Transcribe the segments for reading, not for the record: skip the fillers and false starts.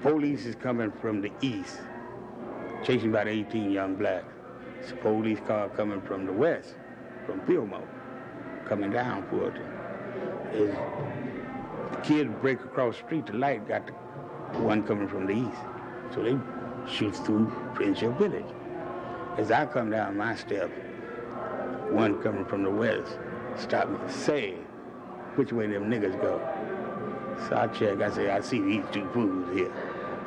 police is coming from the east, chasing about 18 young blacks. It's a police car coming from the west, from Fillmore, coming down Fulton. The kids break across the street, the light got the one coming from the east. So they shoot through Friendship Village. As I come down my steps, one coming from the west stopped me and say, which way them niggas go? So I check, I say, I see these two fools here.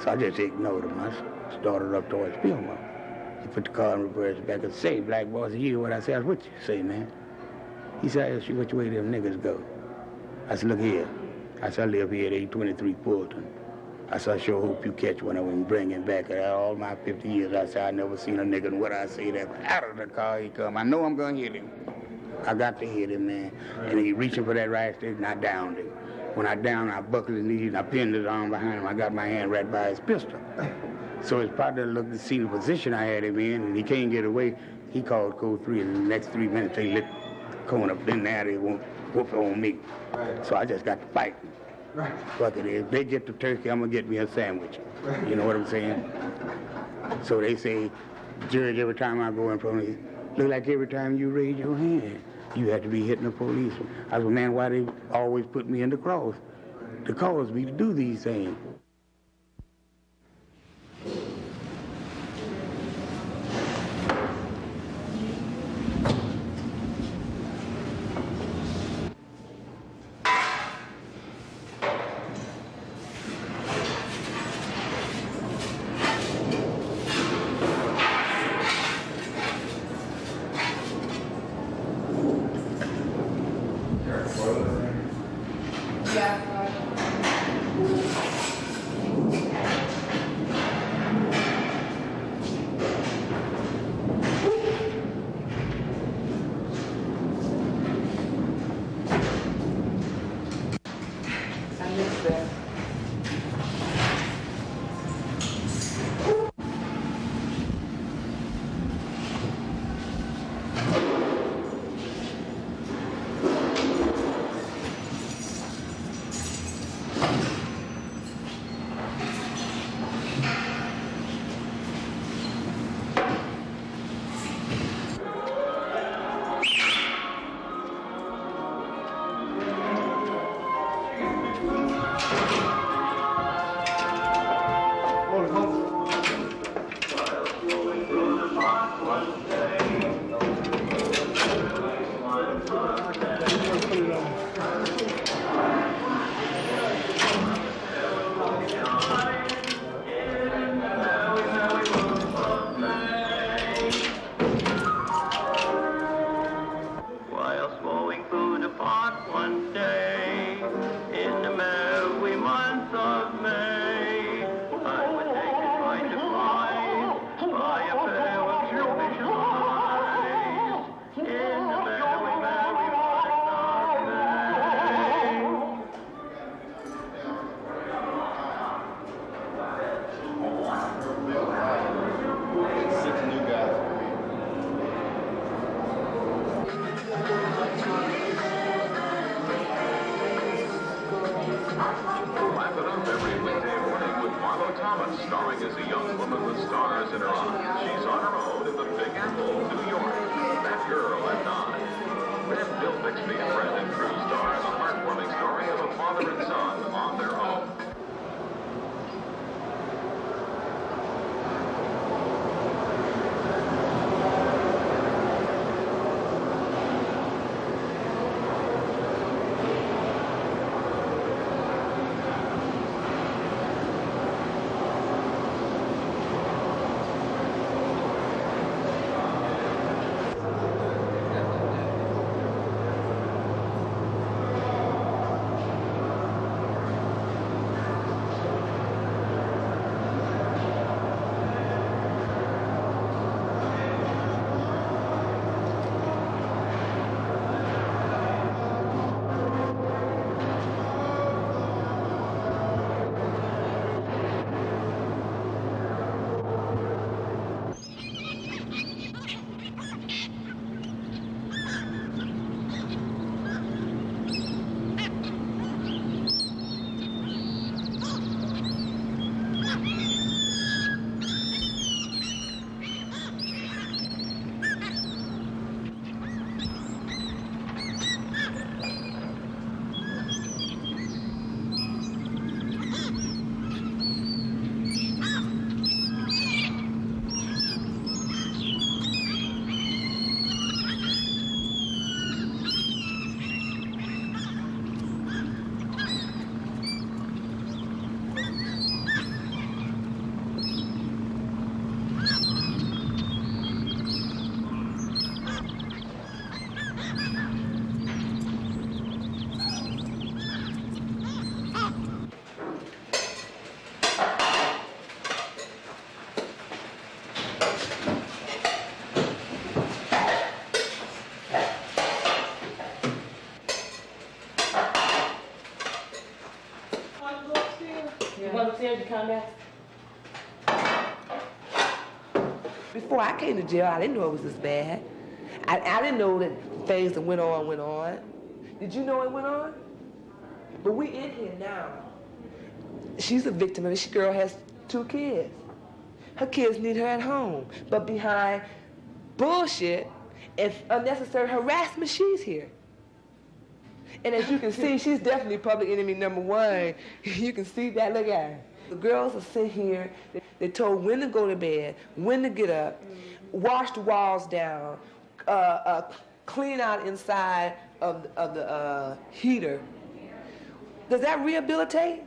So I just ignored them. I started up towards Fillmore. He put the car in reverse back and say, black boys, you hear what I said? I said, what you say, man? He said, I asked you which way them niggas go. I said, look here. I said, I live here at 823 Fulton. I said, I sure hope you catch one of them and bring him back. All my 50 years, I said, I never seen a nigga, and what I say, that out of the car he come. I know I'm gonna hit him. I got to hit him, man. And he reaching for that right stick, and I downed him. When I downed, I buckled his knees, and I pinned his arm behind him. I got my hand right by his pistol. So his partner looked to see the position I had him in, and he can't get away. He called code 3, and in the next 3 minutes, they lit the corner up in there. They won't whoop on me. Right. So I just got to fight. Right. Fuck it, if they get the turkey, I'm gonna get me a sandwich. Right. You know what I'm saying? So they say, Judge, every time I go in front of you, look like every time you raise your hand, you have to be hitting the police. I said, man, why they always put me in the cross? To cause me to do these things. Starring as a young woman with stars in her eyes. She's on her own in the Big Apple, New York. That girl at 9. Then Bill Bixby and Brandon Crew star in the heartwarming story of a father and son on their own. upstairs, you come back? Before I came to jail, I didn't know it was this bad. I didn't know that things that went on. Did you know it went on? But we in here now. She's a victim of it. This girl has 2 kids. Her kids need her at home. But behind bullshit and unnecessary harassment, she's here. And as you can see, she's definitely public enemy #1. You can see that, look at her. The girls are sitting here, they're told when to go to bed, when to get up, wash the walls down, clean out inside of the heater. Does that rehabilitate?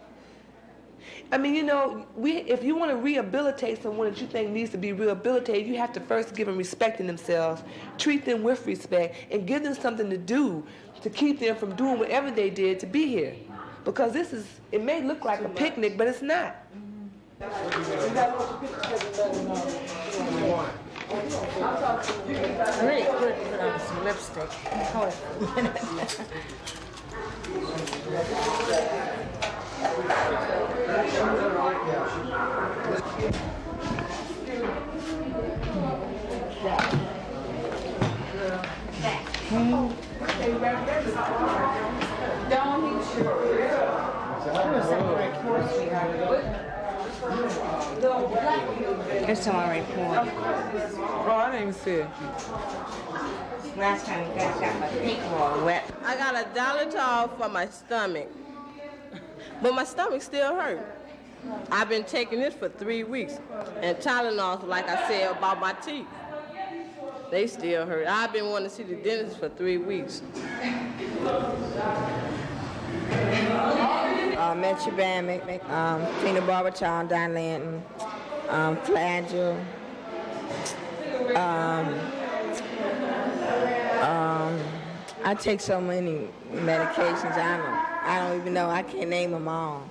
I mean, you know, if you want to rehabilitate someone that you think needs to be rehabilitated, you have to first give them respect in themselves, treat them with respect, and give them something to do to keep them from doing whatever they did to be here. Because it may look like a picnic, but it's not. Really good to put on some lipstick. Here's my report. Oh, I didn't even see it. Last time you guys got my feet all wet. I got a Dilatal for my stomach, but my stomach still hurt. I've been taking this for 3 weeks, and Tylenol, like I said, about my teeth. They still hurt. I've been wanting to see the dentist for 3 weeks. Metribamic, phenobarbital, dilantin, flagyl, I take so many medications, I don't even know, I can't name them all.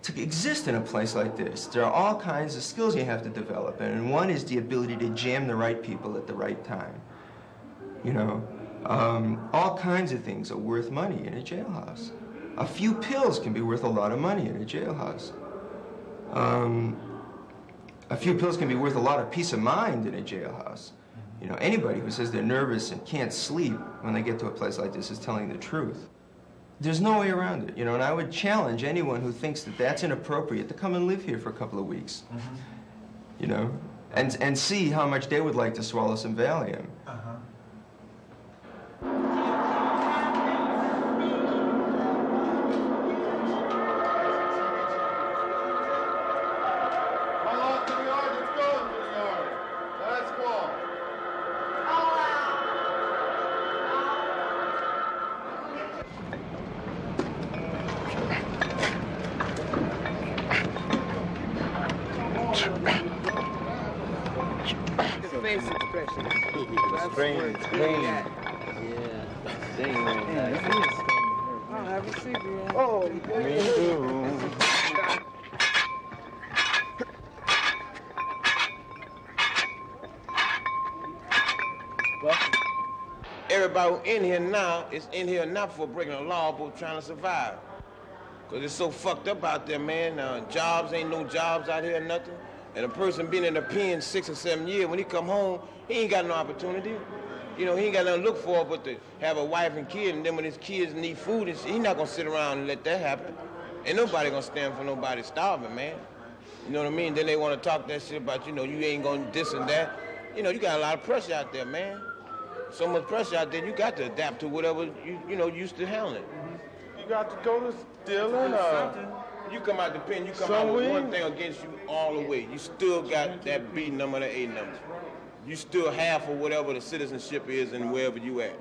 To exist in a place like this, there are all kinds of skills you have to develop, and one is the ability to jam the right people at the right time. You know, all kinds of things are worth money in a jailhouse. A few pills can be worth a lot of money in a jailhouse. A few pills can be worth a lot of peace of mind in a jailhouse. You know, anybody who says they're nervous and can't sleep when they get to a place like this is telling the truth. There's no way around it, you know, and I would challenge anyone who thinks that that's inappropriate to come and live here for a couple of weeks, you know, and see how much they would like to swallow some Valium. Face expression. That's Brain. Yeah. I'll have a cigarette. Oh, Me too. Everybody in here now is in here not for breaking the law, but trying to survive. Because it's so fucked up out there, man. Jobs, ain't no jobs out here, nothing. And a person been in the pen 6 or 7 years, when he come home, he ain't got no opportunity. You know, he ain't got nothing to look for but to have a wife and kid, and then when his kids need food, he not gonna sit around and let that happen. Ain't nobody gonna stand for nobody starving, man. You know what I mean? Then they wanna talk that shit about, you know, you ain't gonna this and that. You know, you got a lot of pressure out there, man. So much pressure out there, you got to adapt to whatever you know used to handling. You got to go to stealing You come out the pen, you come out with one thing against you all the way. You still got that B number, the A number. You still half of whatever the citizenship is and wherever you at.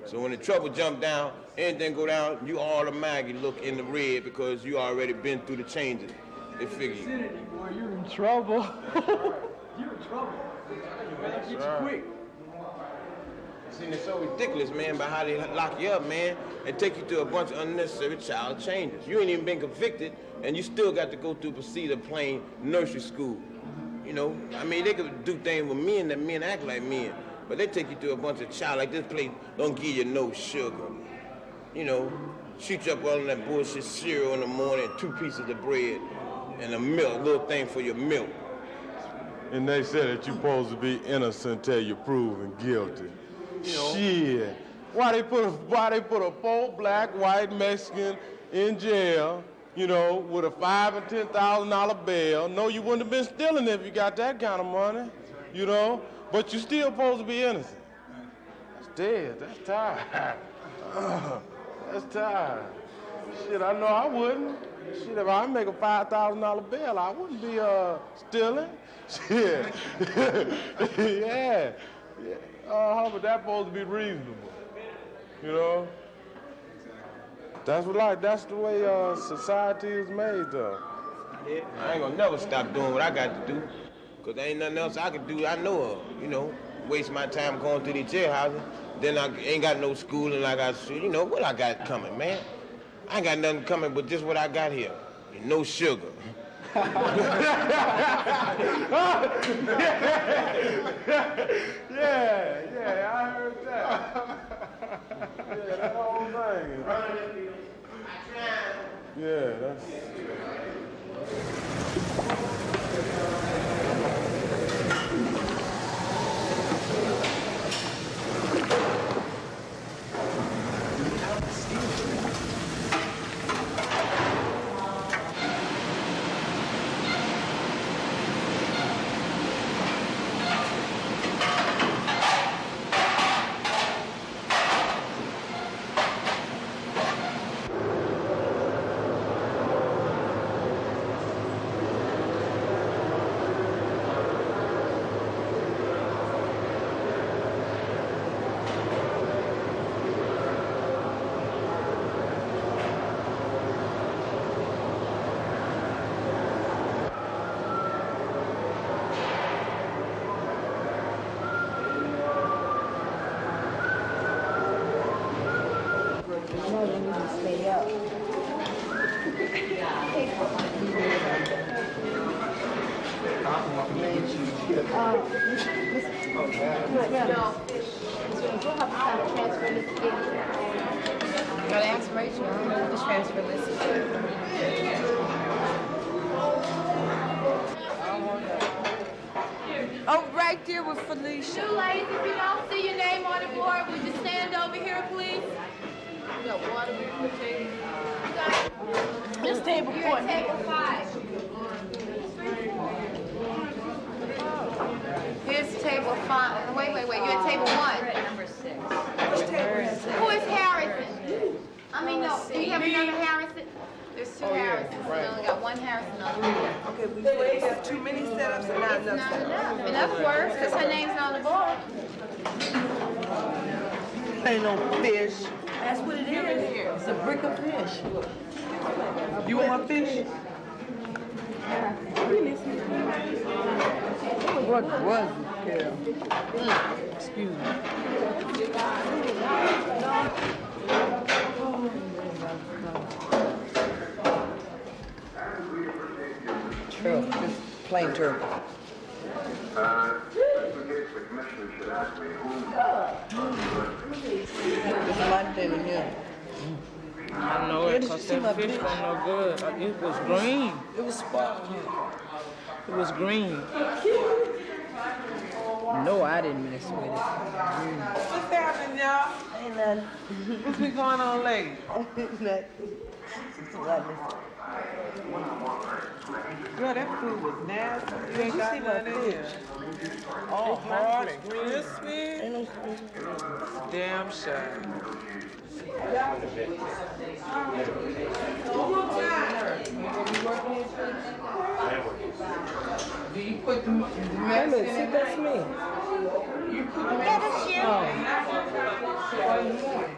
So when the trouble jump down, anything go down, you automatically look in the red because you already been through the changes. They figure you. Boy, you in trouble. You in trouble. Get you quick. See, it's so ridiculous, man, by how they lock you up, man, and take you through a bunch of unnecessary child changes. You ain't even been convicted, and you still got to go through procedure plain nursery school. You know, I mean, they could do things with men that men act like men, but they take you through a bunch of child, like this place don't give you no sugar. You know, shoot you up all in that bullshit cereal in the morning, 2 pieces of bread, and a milk, little thing for your milk. And they said that you're supposed to be innocent till you're proven guilty. You know. Shit. Why they put a poor black, white, Mexican in jail, you know, with a $5,000 and $10,000 bail? No, you wouldn't have been stealing if you got that kind of money, you know? But you still supposed to be innocent. That's dead. That's tired. That's tired. Shit, I know I wouldn't. Shit, if I make a $5,000 bail, I wouldn't be stealing. Shit. Yeah. But that's supposed to be reasonable. You know? That's the way society is made, though. I ain't gonna never stop doing what I got to do, because there ain't nothing else I can do I know of, you know, waste my time going through these jailhouses, then I ain't got no schooling like I should, you know, what I got coming, man? I ain't got nothing coming but just what I got here, no sugar. Yeah, I heard that. Yeah, that whole thing. Yeah, that's... Oh, right there with Felicia. You ladies, if you don't see your name on the board, would you stand over here, please? You got water, potato. This table 4. You're at table 5. Here's table 5. Wait. You're at table 1. Number 6. Who is Harrison? I mean, no. Do you have another Harrison? There's 2 Harrisons. We only got 1 Harrison on the board. Okay, we have too many setups and not It's enough not setups. enough. Enough works, because her name's not on the board. Ain't no fish. That's what it is. It's a brick of fish. You want fish? What was it, Carol? Excuse me. Turtle, just plain turtle. There's a lot of them in here. I know it, because that fish was no good. It was green. It was sparkling. It was green. No, I didn't mess with it. What's happening, y'all? Ain't nothing. What's been going on lately? Nothing. Girl, that food was nasty. You ain't got none in here. Oh, hard and crispy. Ain't no fish. Damn sure. Do you put the Wait a minute, see, that's me. Yeah, that's you. Oh. out in the morning.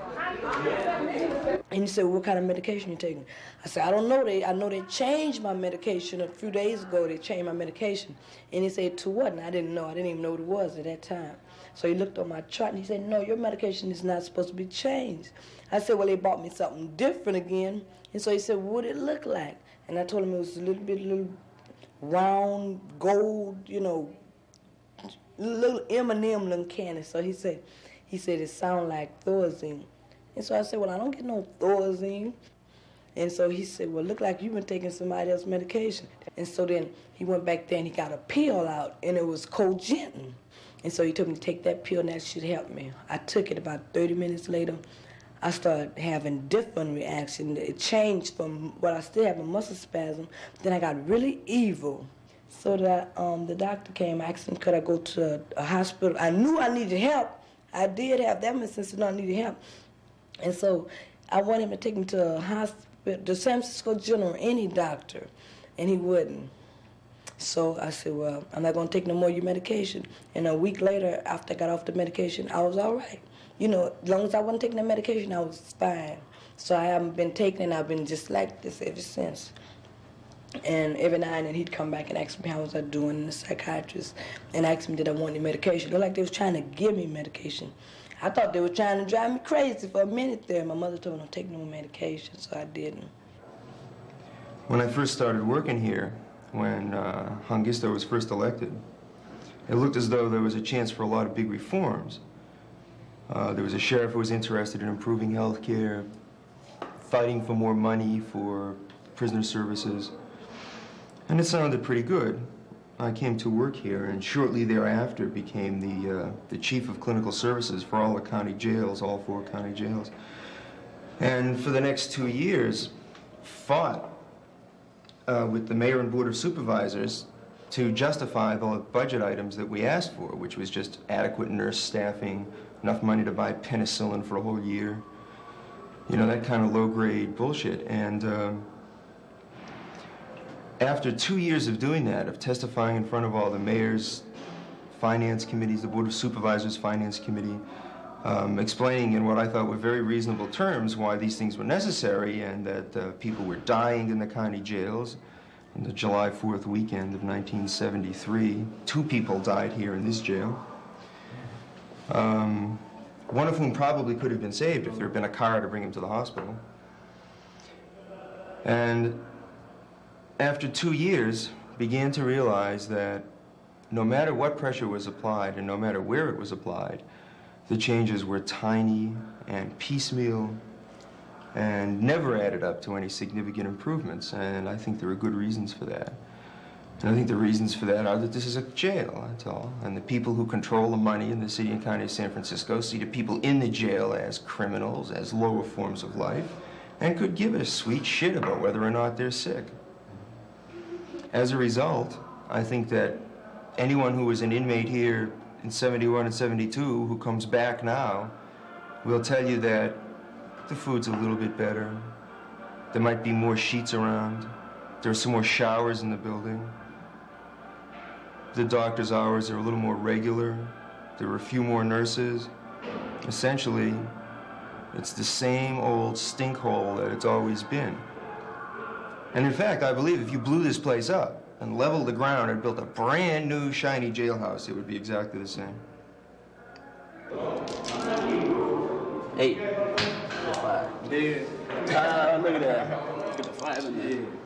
And he said, well, what kind of medication you taking? I said, I don't know. I know they changed my medication a few days ago. They changed my medication. And he said, to what? And I didn't know. I didn't even know what it was at that time. So he looked on my chart and he said, no, your medication is not supposed to be changed. I said, well, they bought me something different again. And so he said, what would it look like? And I told him it was a little round, gold, you know, little M&M looking candy. So he said it sounded like Thorazine. And so I said, well, I don't get no Thorazine. And so he said, well, look like you've been taking somebody else's medication. And so then he went back there and he got a pill out, and it was Cogentin. And so he told me to take that pill, and that should help me. I took it. About 30 minutes later, I started having different reaction. It changed from what I still have a muscle spasm. Then I got really evil. So that the doctor came, asked him, could I go to a hospital? I knew I needed help. I did have that much sense to know I needed help. And so I wanted him to take me to a hospital, the San Francisco General, any doctor, and he wouldn't. So I said, well, I'm not going to take no more of your medication. And a week later, after I got off the medication, I was all right. You know, as long as I wasn't taking the medication, I was fine. So I haven't been taking it, and I've been just like this ever since. And every now and then he'd come back and ask me how was I doing, and the psychiatrist, and ask me did I want any medication. It looked like they was trying to give me medication. I thought they were trying to drive me crazy for a minute there. My mother told me don't take no medication, so I didn't. When I first started working here, when Hongisto was first elected, it looked as though there was a chance for a lot of big reforms. There was a sheriff who was interested in improving health care, fighting for more money for prisoner services, and it sounded pretty good. I came to work here, and shortly thereafter became the chief of clinical services for all the county jails, all 4 county jails. And for the next 2 years, fought with the mayor and board of supervisors to justify the budget items that we asked for, which was just adequate nurse staffing, enough money to buy penicillin for a whole year, you know, that kind of low-grade bullshit. And after 2 years of doing that, of testifying in front of all the mayor's finance committees, the board of supervisors finance committee, explaining in what I thought were very reasonable terms why these things were necessary, and that people were dying in the county jails. On the July 4th weekend of 1973, 2 people died here in this jail. One of whom probably could have been saved if there had been a car to bring him to the hospital. And after 2 years, began to realize that no matter what pressure was applied and no matter where it was applied, the changes were tiny and piecemeal and never added up to any significant improvements. And I think there are good reasons for that. And I think the reasons for that are that this is a jail, that's all. And the people who control the money in the city and county of San Francisco see the people in the jail as criminals, as lower forms of life, and could give a sweet shit about whether or not they're sick. As a result, I think that anyone who was an inmate here in 71 and 72 who comes back now will tell you that the food's a little bit better. There might be more sheets around. There are some more showers in the building. The doctor's hours are a little more regular. There are a few more nurses. Essentially, it's the same old stinkhole that it's always been. And in fact, I believe if you blew this place up and leveled the ground and built a brand new shiny jailhouse, it would be exactly the same. 8. 5. Dude. Look at that. Look at the 5 in the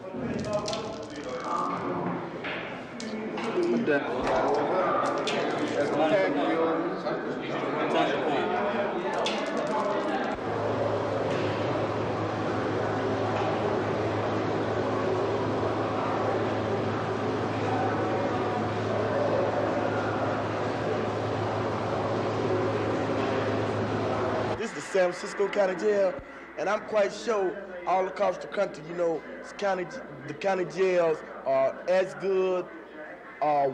This is the San Francisco County Jail, and I'm quite sure all across the country, you know, the county jails are as good,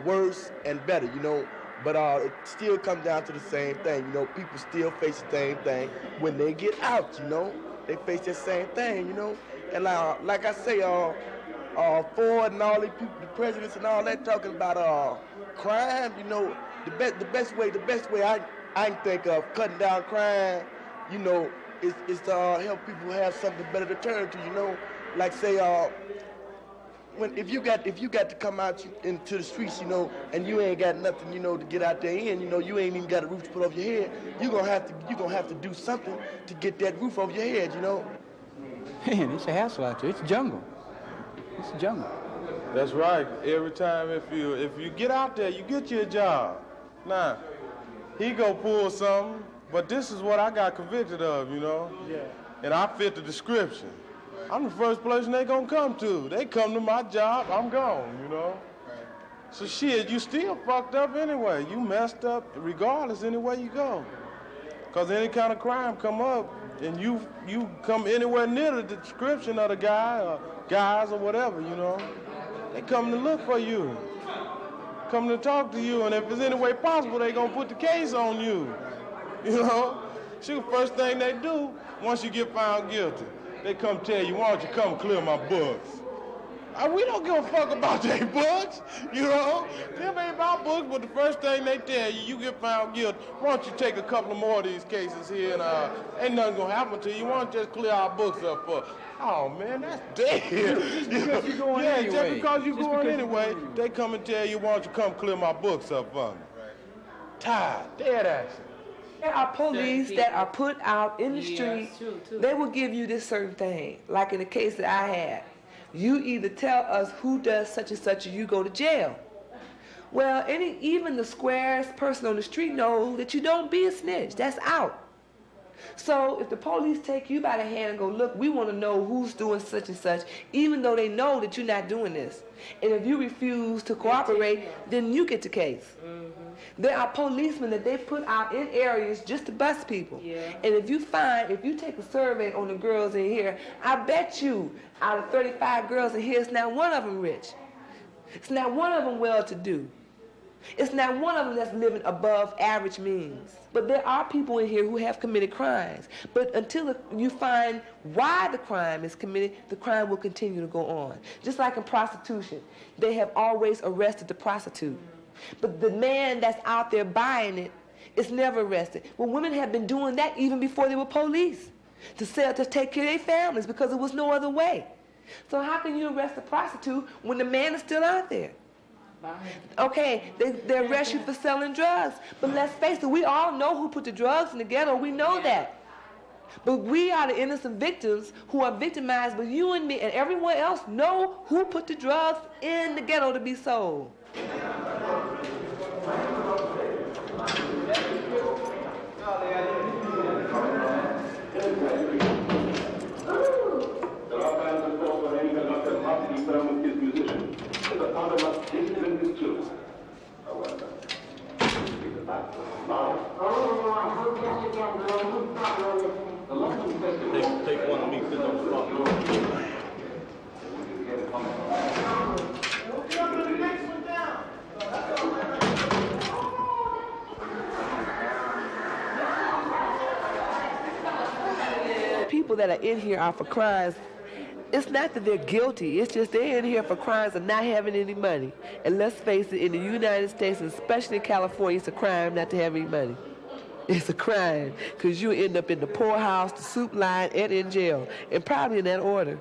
worse, and better, you know. But it still comes down to the same thing, you know. People still face the same thing when they get out, you know. They face the same thing, you know. And like I say, Ford and all these people, the presidents and all that, talking about crime, you know. The best way I can think of cutting down crime you know, it's to help people have something better to turn to, you know. Like say, if you got to come out into the streets, you know, and you ain't got nothing, you know, to get out there in, you know, you ain't even got a roof to put over your head. You gonna have to do something to get that roof over your head, you know. Man, it's a hassle out there. It's jungle. It's a jungle. That's right. Every time if you get out there, you get you a job. Now, he go pull something, but this is what I got convicted of, you know. Yeah. And I fit the description. I'm the first person they gonna come to. They come to my job, I'm gone, you know. So shit, you still fucked up anyway. You messed up regardless anywhere you go. Cause any kind of crime come up and you come anywhere near the description of the guy or guys or whatever, you know, they come to look for you. Come to talk to you, and if it's any way possible, they gonna put the case on you. You know? Shoot, first thing they do, once you get found guilty, they come tell you, why don't you come clear my books? We don't give a fuck about their books, you know? Them ain't about books, but the first thing they tell you, you get found guilty, why don't you take a couple of more of these cases here, and ain't nothing gonna happen to you. Why don't you just clear our books up for us? Oh, man, that's dead. Just because you're going anyway. Yeah, just because you're going anyway, they come and tell you, why don't you come clear my books up for me? Tired, dead action. There are police that are put out in the street. They will give you this certain thing. Like in the case that I had. You either tell us who does such and such or you go to jail. Well, even the squarest person on the street knows that you don't be a snitch. That's out. So if the police take you by the hand and go, look, we want to know who's doing such and such, even though they know that you're not doing this. And if you refuse to cooperate, then you get the case. There are policemen that they put out in areas just to bust people. Yeah. And if you take a survey on the girls in here, I bet you out of 35 girls in here, it's not one of them rich. It's not one of them well-to-do. It's not one of them that's living above average means. But there are people in here who have committed crimes. But until you find why the crime is committed, the crime will continue to go on. Just like in prostitution, they have always arrested the prostitute. But the man that's out there buying it is never arrested. Well, women have been doing that even before they were police, to take care of their families because there was no other way. So how can you arrest a prostitute when the man is still out there? Okay, they arrest you for selling drugs. But let's face it, we all know who put the drugs in the ghetto. We know that. But we are the innocent victims who are victimized, but you and me and everyone else know who put the drugs in the ghetto to be sold. Take one of me, sit on the front door. People that are in here are for crimes. It's not that they're guilty. It's just they're in here for crimes of not having any money. And let's face it, in the United States, and especially in California, it's a crime not to have any money. It's a crime because you end up in the poorhouse, the soup line, and in jail, and probably in that order.